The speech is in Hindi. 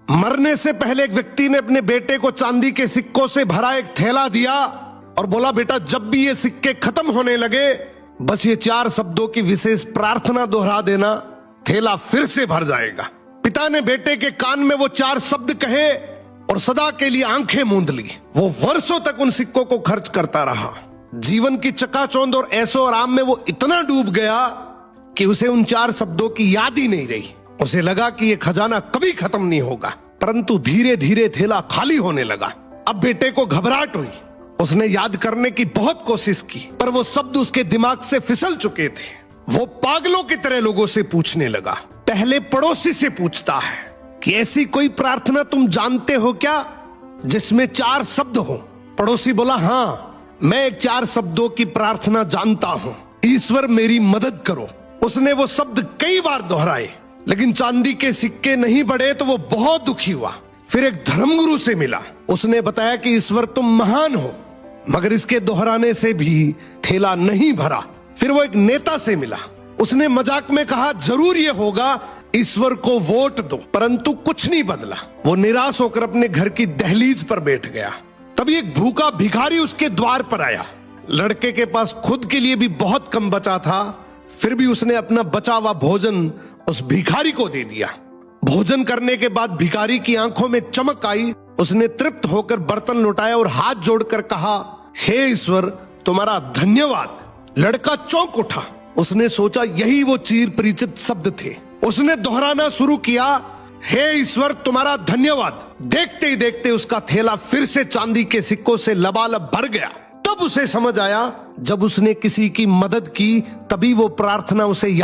मरने से पहले एक व्यक्ति ने अपने बेटे को चांदी के सिक्कों से भरा एक थैला दिया और बोला, बेटा जब भी ये सिक्के खत्म होने लगे बस ये 4 शब्दों की विशेष प्रार्थना दोहरा देना, थैला फिर से भर जाएगा। पिता ने बेटे के कान में वो 4 शब्द कहे और सदा के लिए आंखें मूंद ली। वो वर्षों तक उन सिक्कों को खर्च करता रहा। जीवन की चकाचौंध और ऐशो आराम में वो इतना डूब गया कि उसे उन 4 शब्दों की याद ही नहीं रही। उसे लगा कि ये खजाना कभी खत्म नहीं होगा, परंतु धीरे धीरे थैला खाली होने लगा। अब बेटे को घबराहट हुई। उसने याद करने की बहुत कोशिश की, पर वो शब्द उसके दिमाग से फिसल चुके थे। वो पागलों की तरह लोगों से पूछने लगा। पहले पड़ोसी से पूछता है कि ऐसी कोई प्रार्थना तुम जानते हो क्या जिसमें 4 शब्द हो? पड़ोसी बोला, हाँ मैं 4 शब्दों की प्रार्थना जानता हूं, ईश्वर मेरी मदद करो। उसने वो शब्द कई बार दोहराए, लेकिन चांदी के सिक्के नहीं बढ़े तो वो बहुत दुखी हुआ। फिर एक धर्मगुरु से मिला। उसने बताया कि ईश्वर तुम महान हो, मगर इसके दोहराने से भी थैला नहीं भरा। फिर वो एक नेता से मिला। उसने मजाक में कहा, जरूर ये होगा, ईश्वर को वोट दो, परंतु कुछ नहीं बदला। वो निराश होकर अपने घर की दहलीज पर बैठ गया। तभी एक भूखा भिखारी उसके द्वार पर आया। लड़के के पास खुद के लिए भी बहुत कम बचा था, फिर भी उसने अपना बचा हुआ भोजन उस भिखारी को दे दिया। भोजन करने के बाद भिखारी की आंखों में चमक आई। उसने तृप्त होकर बर्तन लौटाया और हाथ जोड़कर कहा, हे ईश्वर तुम्हारा धन्यवाद। लड़का चौंक उठा। उसने सोचा यही वो चिर परिचित शब्द थे। उसने दोहराना शुरू किया, हे ईश्वर तुम्हारा धन्यवाद। देखते ही देखते उसका थैला फिर से चांदी के सिक्कों से लबालब भर गया। तब उसे समझ आया, जब उसने किसी की मदद की तभी वो प्रार्थना उसे याद